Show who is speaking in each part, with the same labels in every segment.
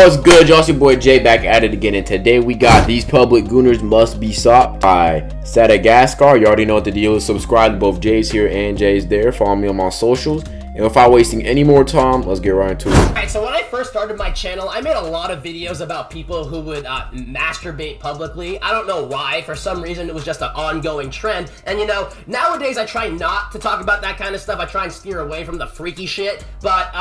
Speaker 1: What's good, y'all? It's your boy Jay back at it again, and today we got these public gooners must be stopped by Sadagascar. You already know what the deal is. Subscribe to both Jay's here and Jay's there. Follow me on my socials. And without wasting any more time, let's get right into it.
Speaker 2: Alright, so when I first started my channel, I made a lot of videos about people who would masturbate publicly. I don't know why. For some reason, it was just an ongoing trend. And you know, nowadays I try not to talk about that kind of stuff. I try and steer away from the freaky shit. But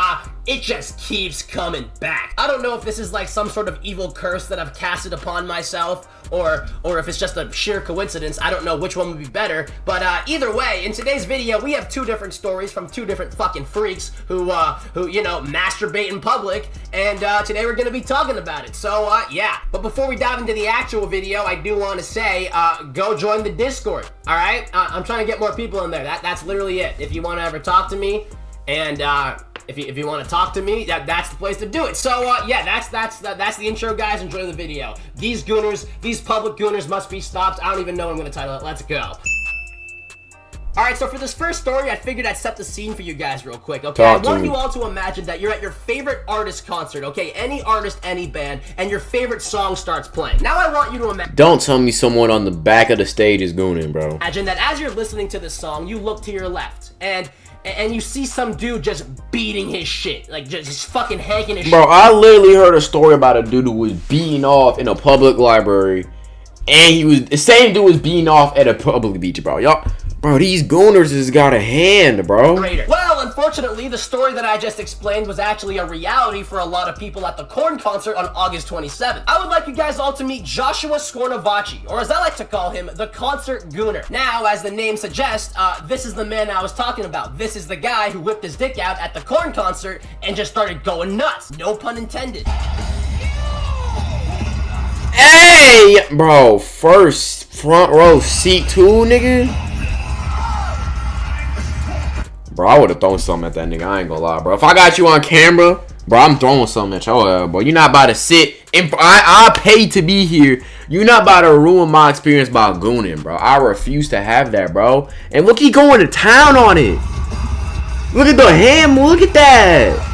Speaker 2: it just keeps coming back. I don't know if this is like some sort of evil curse that I've casted upon myself, or if it's just a sheer coincidence. I don't know which one would be better, but either way, in today's video, we have two different stories from two different fucking freaks who you know, masturbate in public, and today we're gonna be talking about it. So yeah, but before we dive into the actual video, I do want to say, go join the Discord. All right, I'm trying to get more people in there. That's literally it. If you want to ever talk to me, and if you want to talk to me, that's the place to do it. So yeah, that's the intro, guys. Enjoy the video. These gooners, these public gooners must be stopped. I don't even know what I'm gonna title it. Let's go. Alright, so for this first story, I figured I'd set the scene for you guys real quick, okay? I want you all to imagine that you're at your favorite artist concert, okay? Any artist, any band, and your favorite song starts playing. Now I want you to imagine...
Speaker 1: Don't tell me someone on the back of the stage is gooning, bro.
Speaker 2: Imagine that as you're listening to this song, you look to your left, and you see some dude just beating his shit. Like, just fucking hanking his shit.
Speaker 1: Bro, I literally heard a story about a dude who was beating off in a public library, and the same dude was beating off at a public beach, bro. Y'all... Bro, these gooners has got a hand, bro.
Speaker 2: Well, unfortunately, the story that I just explained was actually a reality for a lot of people at the Korn concert on August 27th. I would like you guys all to meet Joshua Scornavaci, or as I like to call him, the concert gooner. Now, as the name suggests, this is the man I was talking about. This is the guy who whipped his dick out at the Korn concert and just started going nuts. No pun intended.
Speaker 1: Hey! Bro, first front row seat too, nigga. Bro, I would have thrown something at that nigga. I ain't gonna lie, bro. If I got you on camera, bro, I'm throwing something at your ass, bro. You're not about to sit. I paid to be here. You're not about to ruin my experience by gooning, bro. I refuse to have that, bro. And look, he going to town on it. Look at the ham. Look at that.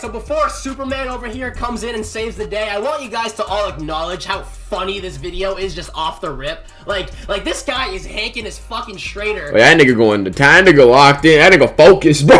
Speaker 2: So before Superman over here comes in and saves the day, I want you guys to all acknowledge how funny this video is just off the rip. Like this guy is hanking his fucking straighter.
Speaker 1: Wait, that nigga going to time, nigga locked in, that nigga focused, bro.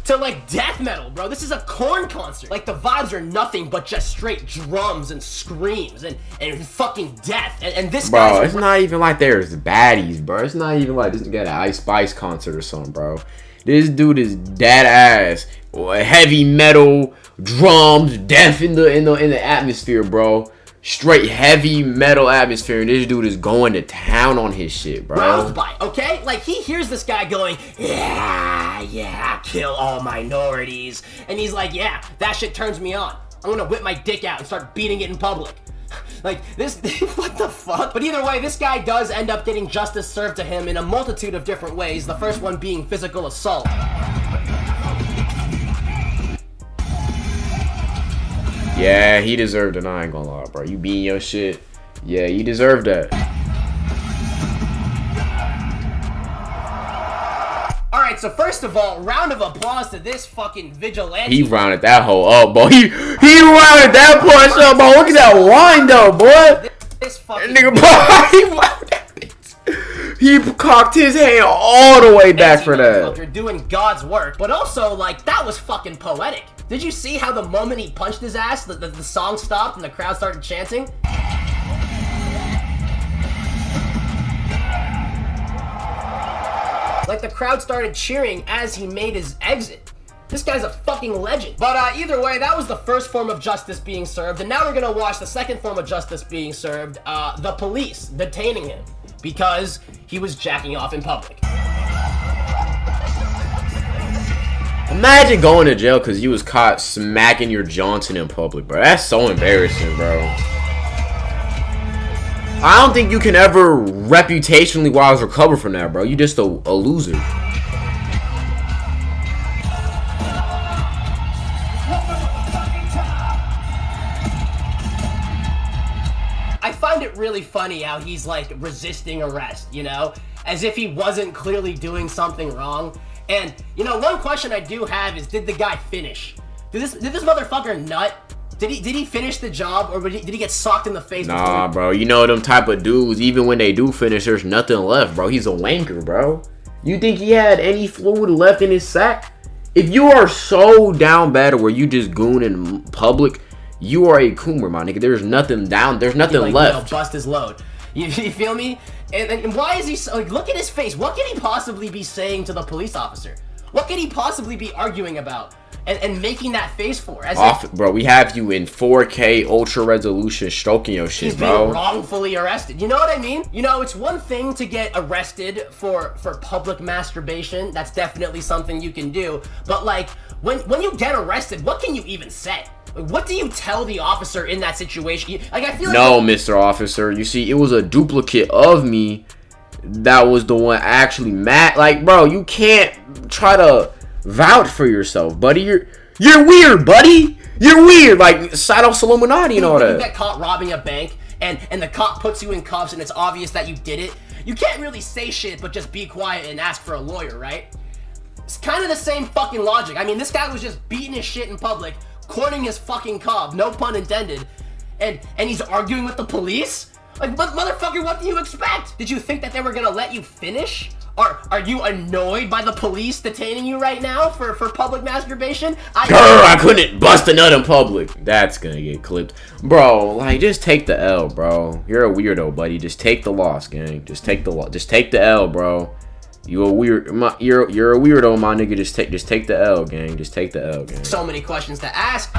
Speaker 2: to like death metal, bro. This is a Korn concert. Like the vibes are nothing but just straight drums and screams and fucking death. And this guy's...
Speaker 1: Bro, it's not even like there's baddies, bro. It's not even like this nigga at an Ice Spice concert or something, bro. This dude is dead ass. Heavy metal, drums, death in the atmosphere, bro. Straight heavy metal atmosphere, and this dude is going to town on his shit, bro.
Speaker 2: Roused by, okay? Like, he hears this guy going, yeah, kill all minorities. And he's like, yeah, that shit turns me on. I'm gonna whip my dick out and start beating it in public. Like, this, what the fuck? But either way, this guy does end up getting justice served to him in a multitude of different ways. The first one being physical assault.
Speaker 1: Yeah, he deserved it. I ain't gonna lie, bro. You beating your shit. Yeah, you deserve that.
Speaker 2: Alright, so first of all, round of applause to this fucking vigilante.
Speaker 1: He rounded that hoe up, boy. He rounded that punch up, bro. Look at that wind up, boy.
Speaker 2: This fucking
Speaker 1: nigga, bro, he rounded that bitch. He cocked his hand all the way back for that.
Speaker 2: You're doing God's work, but also, like, that was fucking poetic. Did you see how the moment he punched his ass, the song stopped and the crowd started chanting? Like, the crowd started cheering as he made his exit. This guy's a fucking legend. But either way, that was the first form of justice being served, and now we're gonna watch the second form of justice being served, the police detaining him because he was jacking off in public.
Speaker 1: Imagine going to jail because you was caught smacking your Johnson in public, bro. That's so embarrassing, bro. I don't think you can ever reputationally wise recover from that, bro. You just a loser.
Speaker 2: I find it really funny how he's like resisting arrest, you know? As if he wasn't clearly doing something wrong. And, you know, one question I do have is, did the guy finish? Did this motherfucker nut? Did he finish the job, or did he get socked in the face?
Speaker 1: Nah, bro. You know them type of dudes, even when they do finish, there's nothing left, bro. He's a wanker, bro. You think he had any fluid left in his sack? If you are so down bad where you just goon in public, you are a coomer, my nigga. There's nothing down. There's nothing left.
Speaker 2: You know, bust his load. You feel me? And why is he so, like, look at his face. What can he possibly be saying to the police officer? What can he possibly be arguing about and making that face for?
Speaker 1: Bro, we have you in 4K ultra resolution stroking your shit, bro.
Speaker 2: He's being wrongfully arrested. You know what I mean? You know, it's one thing to get arrested for public masturbation. That's definitely something you can do. But like, when you get arrested, what can you even say? What do you tell the officer in that situation? Like, I feel like...
Speaker 1: No, Mr. Officer. You see, it was a duplicate of me that was the one actually mad. Like, bro, you can't try to vouch for yourself, buddy. You're weird, buddy. You're weird. Like, Sados Illuminati and all that.
Speaker 2: You get caught robbing a bank, and the cop puts you in cuffs, and it's obvious that you did it. You can't really say shit, but just be quiet and ask for a lawyer, right? It's kind of the same fucking logic. I mean, this guy was just beating his shit in public, courting his fucking cob, no pun intended, and he's arguing with the police? Like, motherfucker, what do you expect? Did you think that they were gonna let you finish? Are you annoyed by the police detaining you right now for public masturbation?
Speaker 1: I couldn't bust a nut in public. That's gonna get clipped. Bro, like, just take the L, bro. You're a weirdo, buddy. Just take the loss, gang. Just take the L, bro. You're a weirdo, my nigga. Just take the L, gang. Just take the L, gang.
Speaker 2: So many questions to ask.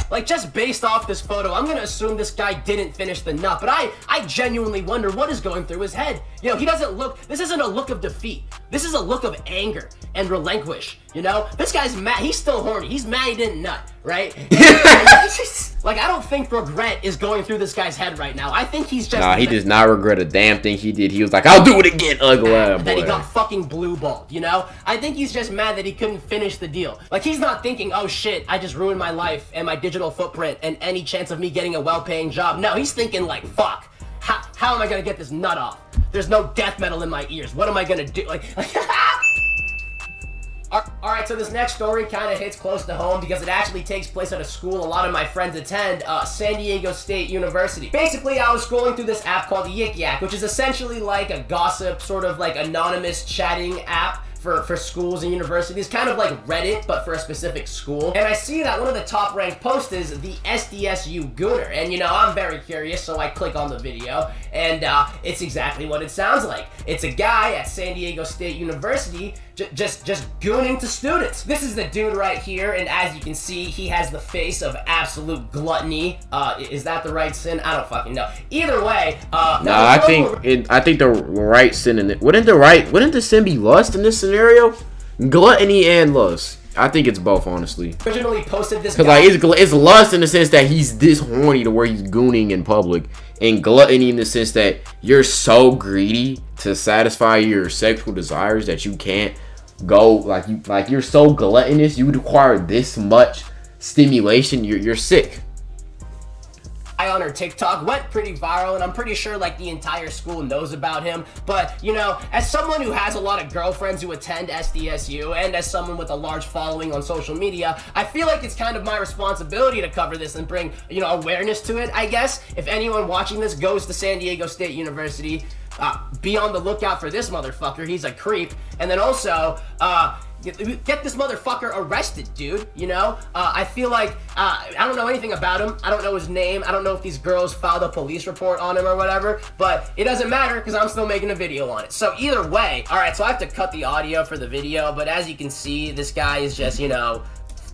Speaker 2: Like, just based off this photo, I'm gonna assume this guy didn't finish the nut, but I genuinely wonder what is going through his head. You know, he doesn't look, this isn't a look of defeat. This is a look of anger and relinquish, you know? This guy's mad, he's still horny, he's mad he didn't nut, right? Like, I don't think regret is going through this guy's head right now. I think he's just...
Speaker 1: Nah, he does not regret a damn thing he did. He was like, I'll do it again, ugly ass boy.
Speaker 2: That he got fucking blue-balled, you know? I think he's just mad that he couldn't finish the deal. Like, he's not thinking, oh shit, I just ruined my life and my digital footprint and any chance of me getting a well-paying job. No, he's thinking like, fuck, how am I gonna get this nut off? There's no death metal in my ears. What am I gonna do? Like Alright, so this next story kind of hits close to home because it actually takes place at a school a lot of my friends attend, San Diego State University. Basically, I was scrolling through this app called Yik Yak, which is essentially like a gossip, sort of like anonymous chatting app for schools and universities, kind of like Reddit, but for a specific school. And I see that one of the top ranked posts is the SDSU Gooner. And you know, I'm very curious, so I click on the video, and it's exactly what it sounds like. It's a guy at San Diego State University just gooning to students. This is the dude right here, and as you can see, he has the face of absolute gluttony. Is that the right sin? I don't fucking know. Either way,
Speaker 1: nah, I think the right sin in it. Wouldn't the sin be lust in this scenario? Gluttony and lust. I think it's both, honestly.
Speaker 2: Originally posted this
Speaker 1: because like it's lust in the sense that he's this horny to where he's gooning in public, and gluttony in the sense that you're so greedy to satisfy your sexual desires that you can't go like you're so gluttonous you require this much stimulation. You're sick.
Speaker 2: On her TikTok went pretty viral, and I'm pretty sure like the entire school knows about him. But you know, as someone who has a lot of girlfriends who attend SDSU, and as someone with a large following on social media, I feel like it's kind of my responsibility to cover this and bring, you know, awareness to it, I guess. If anyone watching this goes to San Diego State University, be on the lookout for this motherfucker. He's a creep. And then also, get this motherfucker arrested, dude. You know, I feel like I don't know anything about him. I don't know his name. I don't know if these girls filed a police report on him or whatever, but it doesn't matter because I'm still making a video on it. So either way, all right, so I have to cut the audio for the video, but as you can see, this guy is just, you know,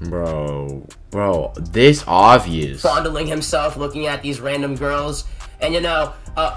Speaker 1: bro, this obvious
Speaker 2: fondling himself, looking at these random girls. And you know,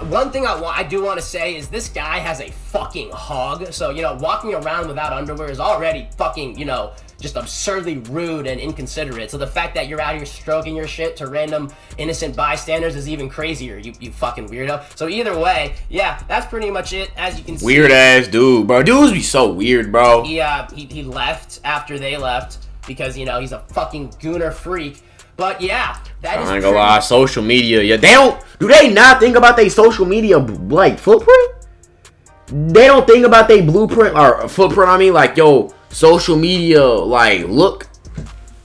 Speaker 2: one thing I do want to say is this guy has a fucking hog. So, you know, walking around without underwear is already fucking, you know, just absurdly rude and inconsiderate. So the fact that you're out here stroking your shit to random innocent bystanders is even crazier, you fucking weirdo. So either way, yeah, that's pretty much it. As you can see,
Speaker 1: weird ass dude, bro. Dudes be so weird, bro.
Speaker 2: He left after they left. because, you know, he's a fucking gooner freak. But yeah, that is.
Speaker 1: I ain't gonna lie, social media. Yeah, do they not think about their social media like footprint? They don't think about their blueprint or footprint. I mean, like, yo, social media, like, look.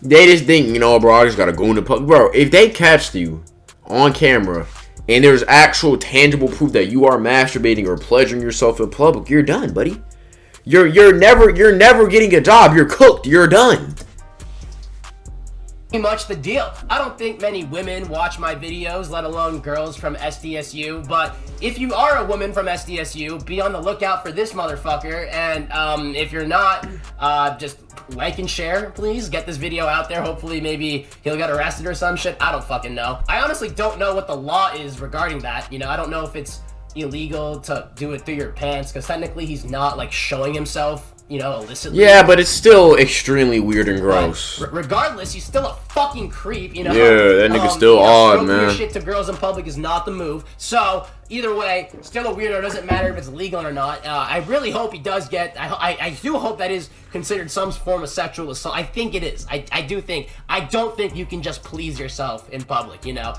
Speaker 1: They just think, you know, bro, I just gotta go in the public. Bro, if they catch you on camera and there's actual tangible proof that you are masturbating or pleasuring yourself in public, you're done, buddy. You're never getting a job. You're cooked. You're done.
Speaker 2: Pretty much the deal. I don't think many women watch my videos, let alone girls from SDSU, but if you are a woman from SDSU, be on the lookout for this motherfucker, and if you're not, just like and share, please. Get this video out there. Hopefully maybe he'll get arrested or some shit. I don't fucking know. I honestly don't know what the law is regarding that. You know, I don't know if it's illegal to do it through your pants, because technically he's not, like, showing himself, you know, illicitly.
Speaker 1: Yeah, but it's still extremely weird and gross.
Speaker 2: Regardless, he's still a fucking creep, you know?
Speaker 1: Yeah, that nigga's still odd, man.
Speaker 2: Your shit to girls in public is not the move. So, either way, still a weirdo. Doesn't matter if it's legal or not. I really hope he does get... I do hope that is considered some form of sexual assault. I think it is. I do think... I don't think you can just please yourself in public, you know?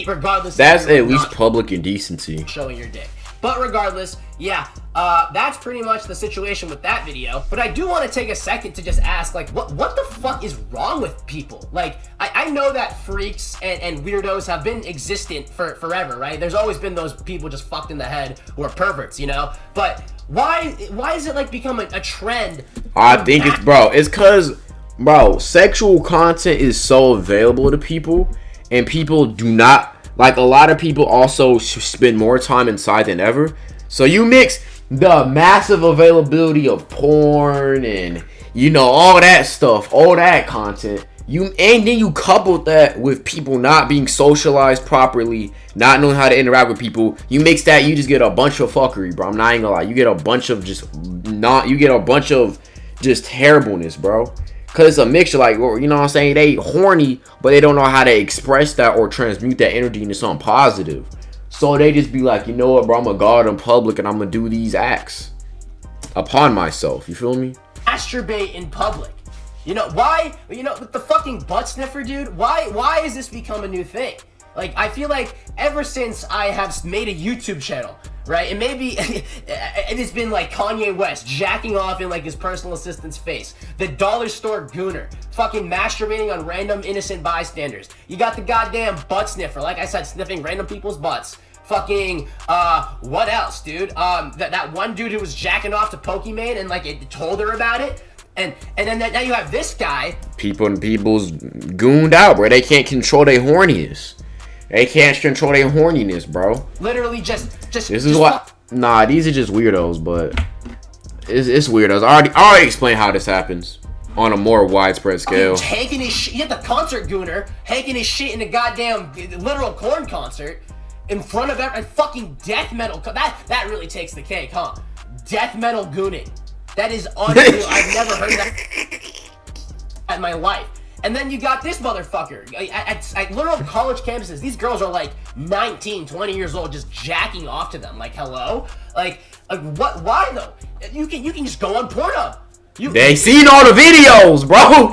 Speaker 2: Regardless...
Speaker 1: That's at least public indecency.
Speaker 2: Showing your dick. But regardless, yeah, that's pretty much the situation with that video. But I do want to take a second to just ask, like, what the fuck is wrong with people? Like, I know that freaks and weirdos have been existent for forever, right? There's always been those people just fucked in the head who are perverts, you know? But why is it, like, become a trend?
Speaker 1: I think it's cause, bro, sexual content is so available to people, and people do not... Like, a lot of people also spend more time inside than ever. So you mix the massive availability of porn and, you know, all that stuff, all that content. And then you couple that with people not being socialized properly, not knowing how to interact with people. You mix that, you just get a bunch of fuckery, bro. I'm not even gonna lie. You get a bunch of just terribleness, bro. Cause it's a mixture, like, you know what I'm saying? They horny, but they don't know how to express that or transmute that energy into something positive. So they just be like, you know what, bro? I'm gonna go out in public and I'm gonna do these acts upon myself. You feel me?
Speaker 2: Masturbate in public. You know why? You know, with the fucking butt sniffer, dude. Why has this become a new thing? Like, I feel like ever since I have made a YouTube channel, right? And maybe it has been like Kanye West jacking off in, like, his personal assistant's face. The dollar store gooner fucking masturbating on random innocent bystanders. You got the goddamn butt sniffer, like I said, sniffing random people's butts. Fucking, what else, dude? That one dude who was jacking off to Pokimane and, like, it told her about it. And then now you have this guy.
Speaker 1: People's gooned out, bro. They can't control their horniness. They can't control their horniness, bro.
Speaker 2: Literally just
Speaker 1: this is what... Nah, these are just weirdos, but... It's weirdos. I already explained how this happens on a more widespread scale.
Speaker 2: Taking his shit... You had the concert gooner taking his shit in a goddamn literal corn concert in front of every fucking death metal... That really takes the cake, huh? Death metal gooning. That is unreal. I've never heard that in my life. And then you got this motherfucker at literal college campuses. These girls are like 19, 20 years old, just jacking off to them. Like, hello? Like what? Why though? You can just go on Pornhub. They
Speaker 1: seen all the videos, bro.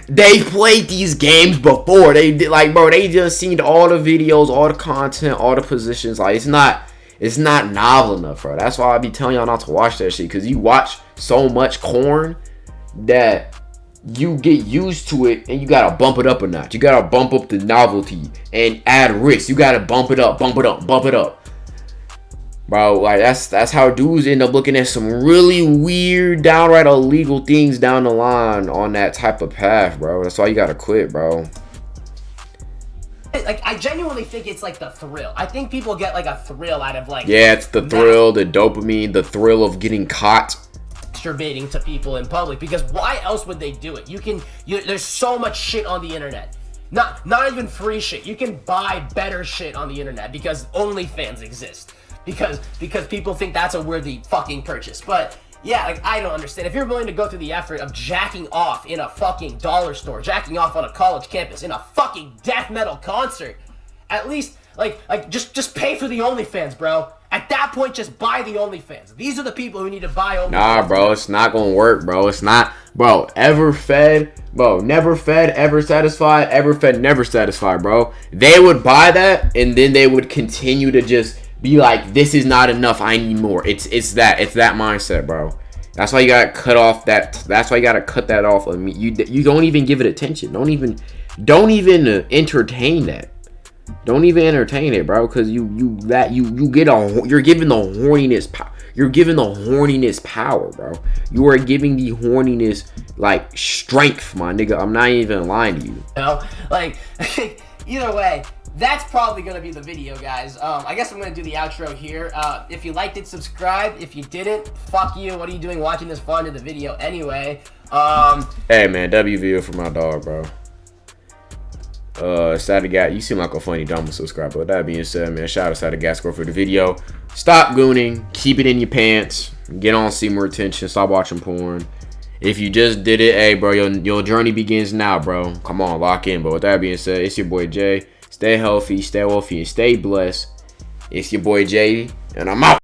Speaker 1: They played these games before. They did, like, bro. They just seen all the videos, all the content, all the positions. Like, it's not novel enough, bro. That's why I be telling y'all not to watch that shit, because you watch so much corn that you get used to it, and you gotta bump it up a notch. You gotta bump up the novelty and add risk. You gotta bump it up, bro. Like, that's how dudes end up looking at some really weird, downright illegal things down the line on that type of path, bro. That's why you gotta quit, bro.
Speaker 2: Like, I genuinely think it's like the thrill. I think people get like a thrill out of, like...
Speaker 1: Yeah, it's the thrill, the dopamine, the thrill of getting caught.
Speaker 2: Masturbating to people in public, because why else would they do it? There's so much shit on the internet. Not even free shit. You can buy better shit on the internet because OnlyFans exist. Because people think that's a worthy fucking purchase. But yeah, like, I don't understand. If you're willing to go through the effort of jacking off in a fucking dollar store, jacking off on a college campus, in a fucking death metal concert, at least like just pay for the OnlyFans, bro. At that point, just buy the OnlyFans. These are the people who need to buy OnlyFans.
Speaker 1: Nah, bro, it's not gonna work, bro. It's not, bro. Ever fed, bro. Never fed, ever satisfied. Ever fed, never satisfied, bro. They would buy that, and then they would continue to just be like, "This is not enough. I need more." It's that mindset, bro. That's why you gotta cut off that. That's why you gotta cut that off. I mean, you don't even give it attention. Don't even entertain that. Don't even entertain it, bro, because you're giving the horniness power. You're giving the horniness power, bro. You are giving the horniness like strength, my nigga. I'm not even lying to you.
Speaker 2: You know, like either way, that's probably gonna be the video, guys. I guess I'm gonna do the outro here. If you liked it, subscribe. If you didn't, fuck you. What are you doing watching this far into the video anyway?
Speaker 1: Hey man, WVO for my dog, bro. Side guy, you seem like a funny dumb subscriber. With that being said, man, shout out Side Gas Score for the video. Stop gooning, keep it in your pants, get on, see more attention, stop watching porn. If you just did it, hey bro, your journey begins now, bro. Come on, lock in. But with that being said, it's your boy Jay. Stay healthy, stay wealthy, and stay blessed. It's your boy Jay, and I'm out.